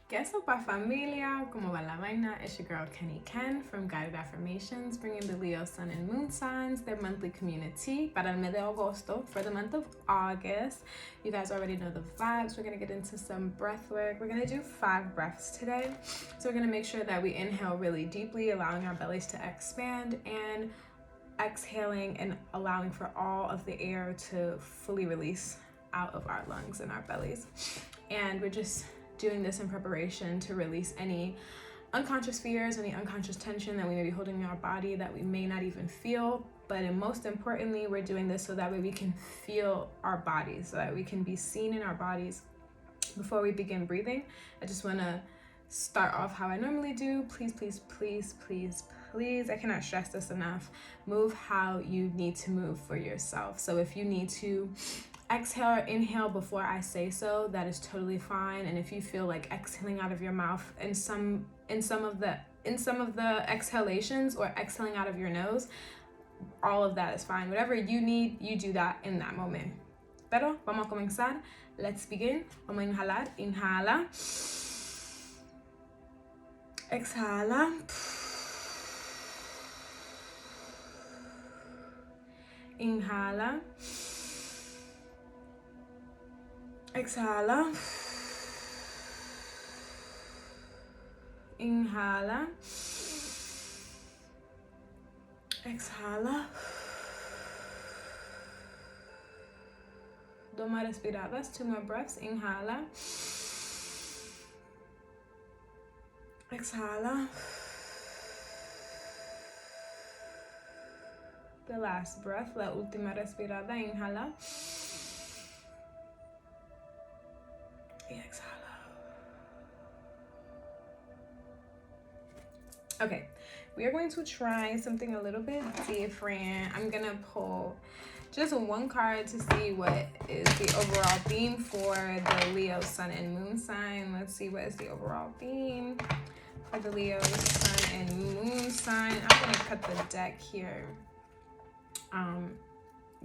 ¿Qué sopa familia? ¿Cómo va la vaina? It's your girl Kenny Ken from Guided Affirmations, bringing the Leo, Sun, and Moon signs, their monthly community para el mes de agosto, for the month of August. You guys already know the vibes. We're going to get into some breath work. We're going to do 5 breaths today. So we're going to make sure that we inhale really deeply, allowing our bellies to expand, and exhaling and allowing for all of the air to fully release out of our lungs and our bellies. And we're just doing this in preparation to release any unconscious fears, any unconscious tension that we may be holding in our body that we may not even feel. But most importantly, we're doing this so that way we can feel our bodies, so that we can be seen in our bodies. Before we begin breathing, I just want to start off how I normally do. Please, please, please, please, please, I cannot stress this enough. Move how you need to move for yourself. So if you need to exhale or inhale before I say so, that is totally fine. And if you feel like exhaling out of your mouth in some of the exhalations, or exhaling out of your nose, all of that is fine. Whatever you need, you do that in that moment. Pero vamos a comenzar. Let's begin. Vamos a inhalar. Inhala. Exhala. Inhala. Exhala. Inhala. Exhala. Dos más respiradas, 2 more breaths. Inhala. Exhala. The last breath, la última respirada. Inhala. Y exhala. Okay, we are going to try something a little bit different. I'm gonna pull just one card to see what is the overall theme for the Leo, Sun, and Moon sign. Let's see what is the overall theme for the Leo, Sun, and Moon sign. I'm gonna cut the deck here.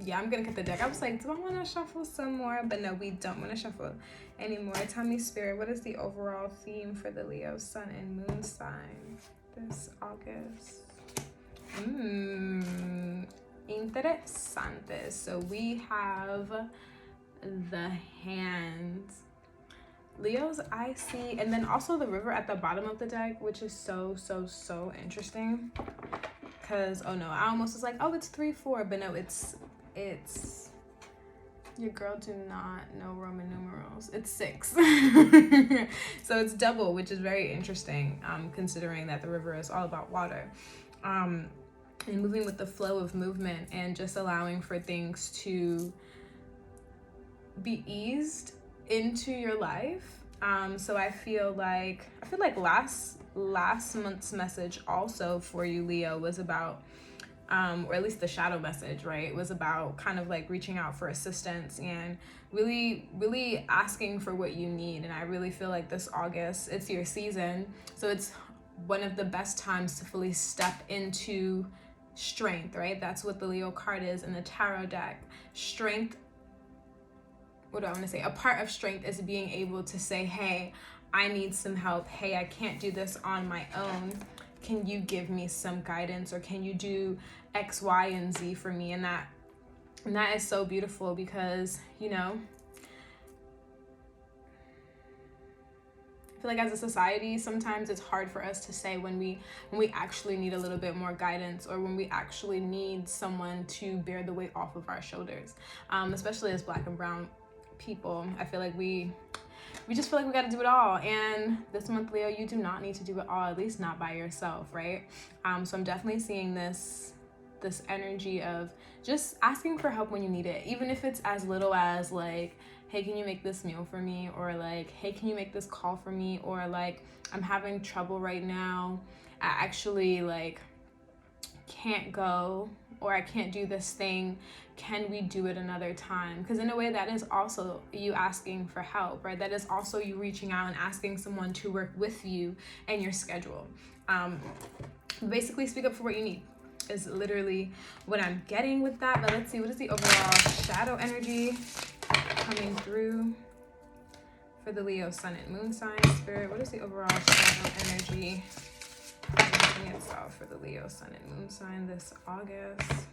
Yeah, I'm gonna cut the deck. I was like, do I want to shuffle some more? But no, we don't want to shuffle anymore. Tell me, Spirit, what is the overall theme for the Leo, Sun, and Moon sign this August? Interesante. So we have the hands. Leos, I see, and then also the river at the bottom of the deck, which is so interesting. Because, oh no, I almost was like, oh, it's 3-4, but no, it's your girl do not know Roman numerals. It's 6. So it's double, which is very interesting, considering that the river is all about water. And moving with the flow of movement, and just allowing for things to be eased into your life. So I feel like last month's message also for you, Leo, was about or at least the shadow message, right, was about kind of like reaching out for assistance and really asking for what you need. And I really feel like this August, it's your season, so it's one of the best times to fully step into strength, right? That's what the Leo card is in the tarot deck. Strength, what do I want to say? A part of strength is being able to say, hey, I need some help. Hey, I can't do this on my own. Can you give me some guidance, or can you do X, Y, and Z for me? And that is so beautiful, because, you know, I feel like as a society, sometimes it's hard for us to say when we actually need a little bit more guidance, or when we actually need someone to bear the weight off of our shoulders, especially as Black and brown people. I feel like we just feel like we got to do it all. And this month, Leo, you do not need to do it all, at least not by yourself, right? So I'm definitely seeing this energy of just asking for help when you need it, even if it's as little as like, hey, can you make this meal for me? Or like, hey, can you make this call for me? Or like, I'm having trouble right now. I actually like can't go, or I can't do this thing. Can we do it another time? Because in a way, that is also you asking for help, right? That is also you reaching out and asking someone to work with you and your schedule. Basically, speak up for what you need is literally what I'm getting with that. But let's see, what is the overall shadow energy coming through for the Leo Sun and Moon sign. Spirit, what is the overall shadow energy presenting itself for the Leo Sun and Moon sign this August?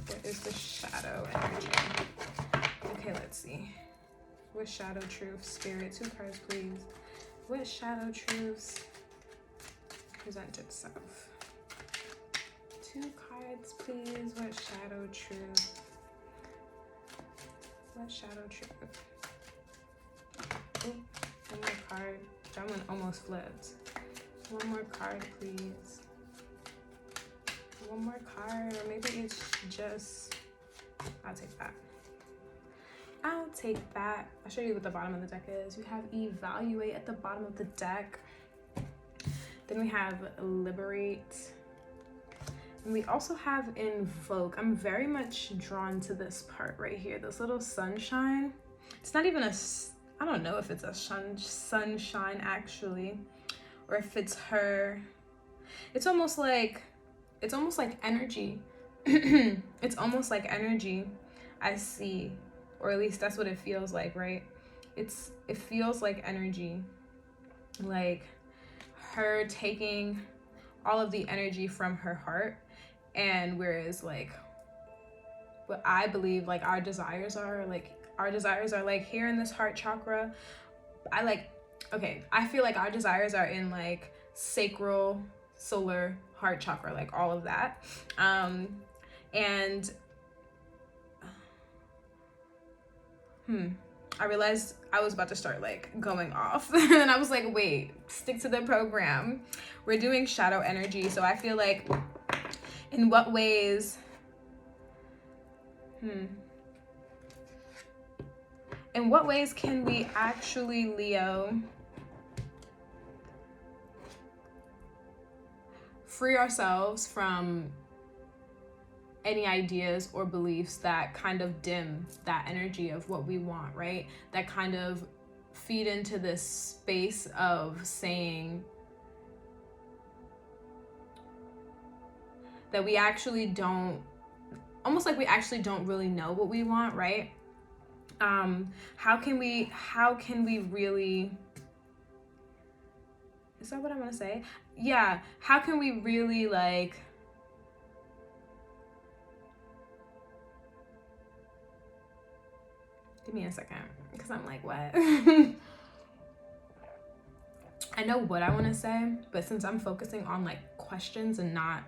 What is the shadow energy? Okay, let's see. What shadow truth? Spirit, 2 cards, please. What shadow truths present itself? 2 cards, please. What shadow truth? What shadow truth? Oh, 1 more card. That one almost flipped. 1 more card, please. 1 more card, or maybe it's just, I'll take that. I'll take that. I'll show you what the bottom of the deck is. You have evaluate at the bottom of the deck. Then we have liberate. And we also have invoke. I'm very much drawn to this part right here. This little sunshine. It's not even a, I don't know if it's a sunshine actually, or if it's her. It's almost like energy. It's almost like energy I see, or at least that's what it feels like, right? It feels like energy, like her taking all of the energy from her heart, and whereas like what I believe like our desires are like here in this heart chakra. I feel like our desires are in like sacral, solar, heart chakra, like all of that. And I realized I was about to start like going off and I was like, wait, stick to the program. We're doing shadow energy. So I feel like in what ways, in what ways can we actually, Leo, free ourselves from any ideas or beliefs that kind of dim that energy of what we want, right? That kind of feed into this space of saying that we actually don't, almost like we actually don't really know what we want, right? How can we really, is that what I want to say? Yeah, how can we really like, give me a second, because I'm like, what? I know what I want to say, but since I'm focusing on like questions and not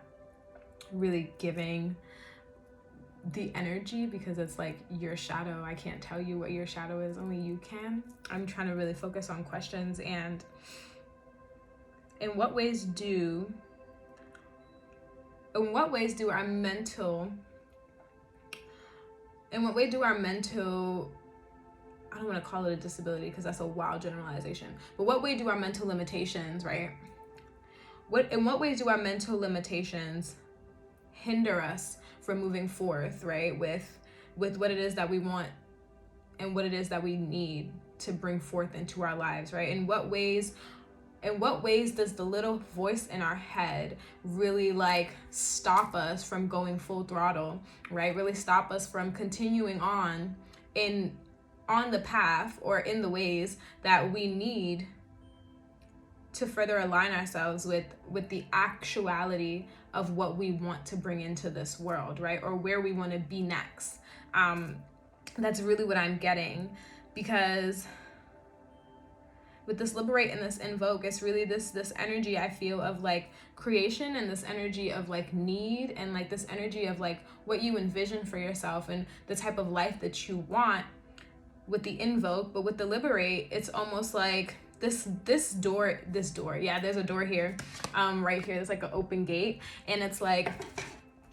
really giving the energy, because it's like your shadow, I can't tell you what your shadow is, only you can. I'm trying to really focus on questions. And in what ways do our mental, I don't want to call it a disability because that's a wild generalization, but what way do our mental limitations, right? In what ways do our mental limitations hinder us from moving forth, right? With what it is that we want and what it is that we need to bring forth into our lives, right? In what ways does the little voice in our head really like stop us from going full throttle, right? Really stop us from continuing on the path or in the ways that we need to further align ourselves with the actuality of what we want to bring into this world, right? Or where we want to be next. That's really what I'm getting, because with this liberate and this invoke, it's really this energy I feel of like creation, and this energy of like need, and like this energy of like what you envision for yourself and the type of life that you want with the invoke. But with the liberate, it's almost like this door, yeah, there's a door here, right here, there's like an open gate, and it's like,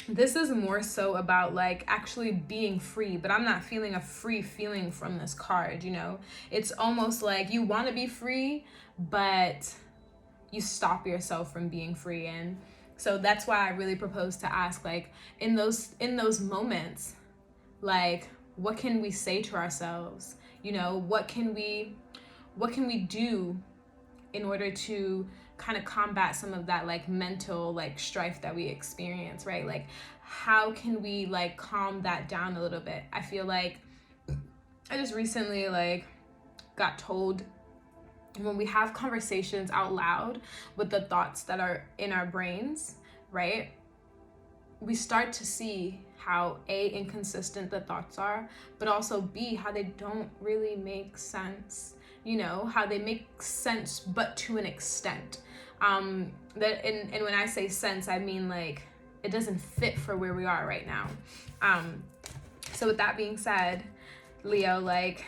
this is more so about like actually being free, but I'm not feeling a free feeling from this card, you know? It's almost like you want to be free, but you stop yourself from being free. And so that's why I really propose to ask, like, in those moments, like, what can we say to ourselves? You know, what can we do in order to kind of combat some of that like mental like strife that we experience, right? Like, how can we like calm that down a little bit? I feel like I just recently like got told, when we have conversations out loud with the thoughts that are in our brains, right? We start to see how A, inconsistent the thoughts are, but also B, how they don't really make sense. You know, how they make sense, but to an extent. And when I say sense, I mean like it doesn't fit for where we are right now. So with that being said, Leo, like,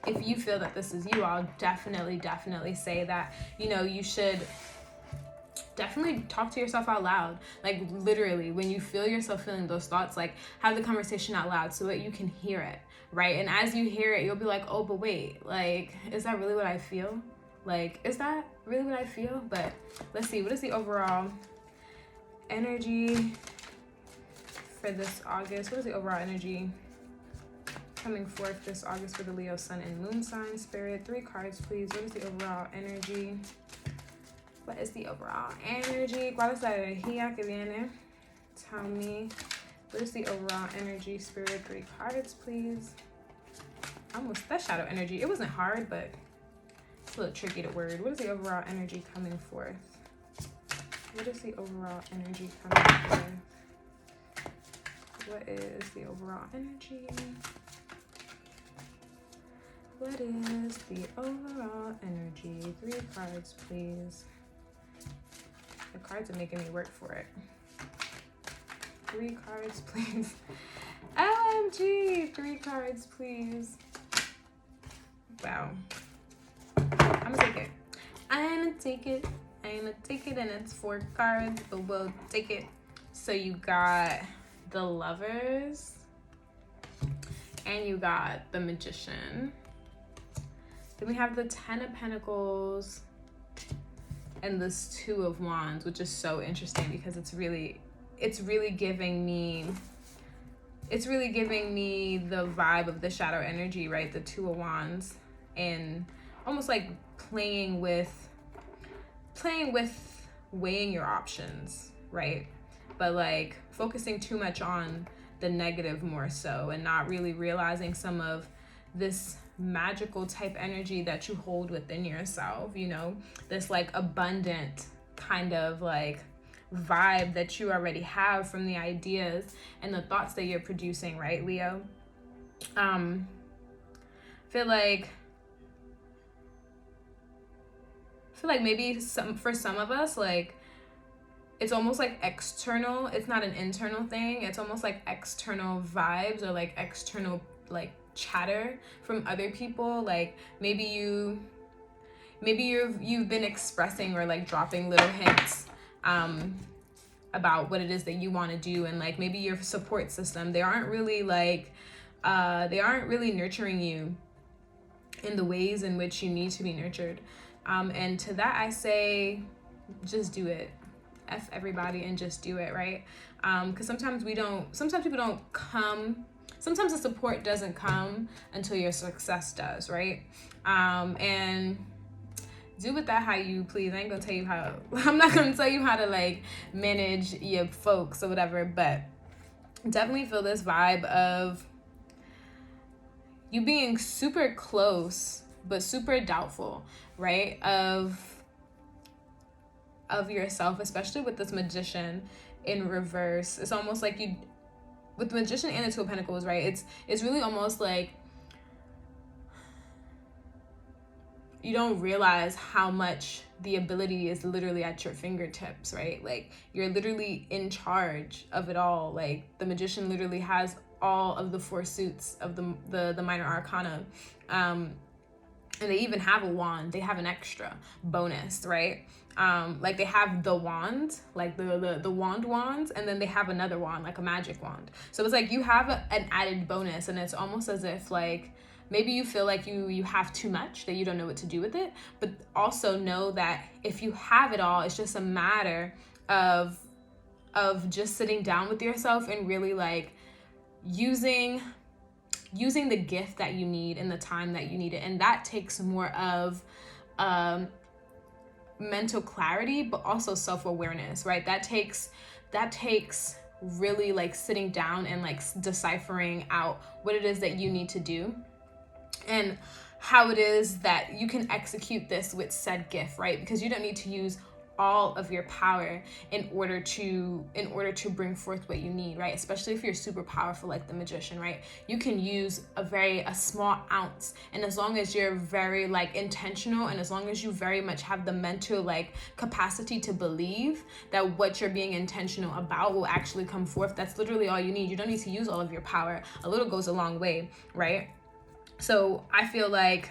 if you feel that this is you, I'll definitely say that, you know, you should definitely talk to yourself out loud. Like, literally, when you feel yourself feeling those thoughts, like, have the conversation out loud so that you can hear it, right? And as you hear it, you'll be like, oh, but wait, like, is that really what I feel? Like, is that really what I feel? But let's see, what is the overall energy for this August? What is the overall energy coming forth this August for the Leo Sun and Moon sign? Spirit, 3 cards, please. What is the overall energy? What is the overall energy? ¿Cuál es la energía que viene? Tell me. What is the overall energy? Spirit, 3 cards, please. Almost, that shadow energy. It wasn't hard, but it's a little tricky to word. What is the overall energy coming forth? What is the overall energy coming forth? What is the overall energy? What is the overall energy? 3 cards, please. The cards are making me work for it. 3 cards, please. OMG, 3 cards, please. Wow. I'm gonna take it. I'm gonna take it. I'm gonna take it, and it's 4 cards, but we'll take it. So you got the Lovers, and you got the Magician. Then we have the 10 of Pentacles and this 2 of Wands, which is so interesting because it's really giving me the vibe of the shadow energy, right? The 2 of Wands, and almost like playing with weighing your options, right? But like focusing too much on the negative more so, and not really realizing some of this magical type energy that you hold within yourself, you know, this like abundant kind of like vibe that you already have from the ideas and the thoughts that you're producing, right, Leo? Feel like maybe for some of us, like, it's almost like external. It's not an internal thing. It's almost like external vibes or like external like chatter from other people. Like maybe you've been expressing or like dropping little hints about what it is that you want to do, and like maybe your support system, they aren't really nurturing you in the ways in which you need to be nurtured. And to that I say, just do it. F everybody and just do it, right? Because sometimes people don't come. Sometimes the support doesn't come until your success does, right? And do with that how you please. I ain't gonna tell you how. I'm not gonna tell you how to like manage your folks or whatever, but definitely feel this vibe of you being super close but super doubtful, right? Of yourself, especially with this Magician in reverse. It's almost like you, with the Magician and the 2 of Pentacles, right? It's really almost like you don't realize how much the ability is literally at your fingertips, right? Like you're literally in charge of it all. Like the Magician literally has all of the 4 suits of the minor arcana. And they even have a wand. They have an extra bonus, right? Like they have the wand, like the wands, and then they have another wand, like a magic wand. So it's like you have an added bonus, and it's almost as if like maybe you feel like you have too much, that you don't know what to do with it. But also know that if you have it all, it's just a matter of just sitting down with yourself and really like using the gift that you need in the time that you need it. And that takes more of mental clarity, but also self-awareness, right? That takes really like sitting down and like deciphering out what it is that you need to do and how it is that you can execute this with said gift, right? Because you don't need to use all of your power in order to bring forth what you need, right? Especially if you're super powerful like the magician, right? You can use a small ounce, and as long as you're very like intentional, and as long as you very much have the mental like capacity to believe that what you're being intentional about will actually come forth, that's literally all you need. You don't need to use all of your power. A little goes a long way, right? So I feel like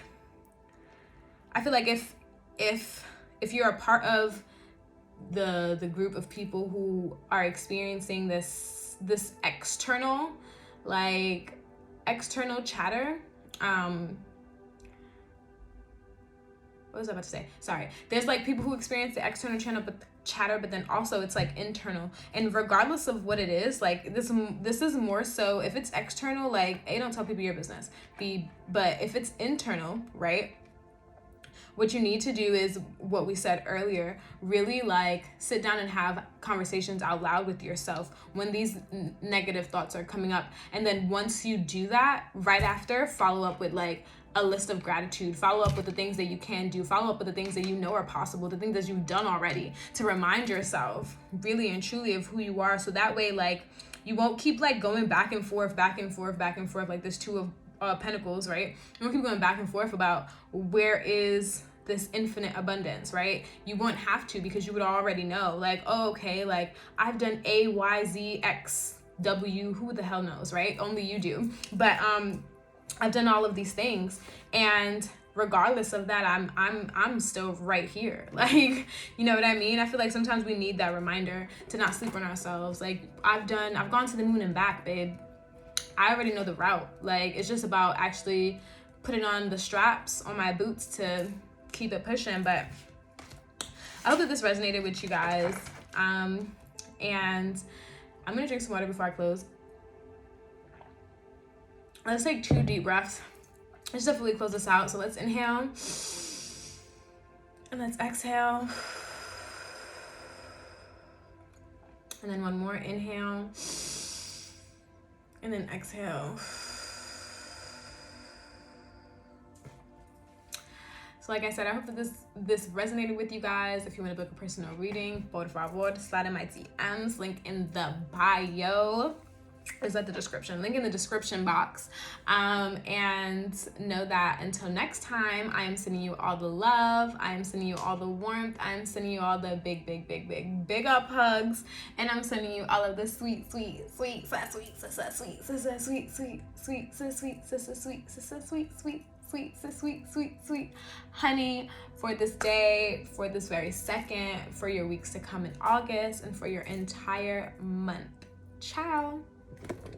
if you're a part of the group of people who are experiencing this external chatter, what was I about to say? Sorry. There's like people who experience the external chatter, but then also it's like internal. And regardless of what it is, like this is more so, if it's external, like, A, don't tell people your business. B, but if it's internal, right? What you need to do is what we said earlier, really like sit down and have conversations out loud with yourself when these negative thoughts are coming up. And then once you do that, right after, follow up with like a list of gratitude, follow up with the things that you can do, follow up with the things that you know are possible, the things that you've done already, to remind yourself really and truly of who you are. So that way, like, you won't keep like going back and forth like this Two of Pentacles, right? You won't keep going back and forth about where is this infinite abundance, right? You won't have to, because you would already know, like, oh, okay, like I've done A, Y, Z, X, W, who the hell knows, right? Only you do. But I've done all of these things, and regardless of that, I'm still right here. Like, you know what I mean? I feel like sometimes we need that reminder to not sleep on ourselves. Like, I've gone to the moon and back, babe. I already know the route. Like, it's just about actually putting on the straps on my boots to keep it pushing. But I hope that this resonated with you guys. And I'm gonna drink some water before I close. Let's take 2 deep breaths. Let's definitely close this out. So let's inhale and let's exhale. And then one more inhale and then exhale. So like I said, I hope that this resonated with you guys. If you want to book a personal reading, por favor, slide in my DMs. Link in the bio. Is at the description, link in the description box. And know that until next time, I am sending you all the love, I am sending you all the warmth, I am sending you all the big up hugs, and I'm sending you all of the sweet honey for this day, for this very second, for your weeks to come in August, and for your entire month. Ciao.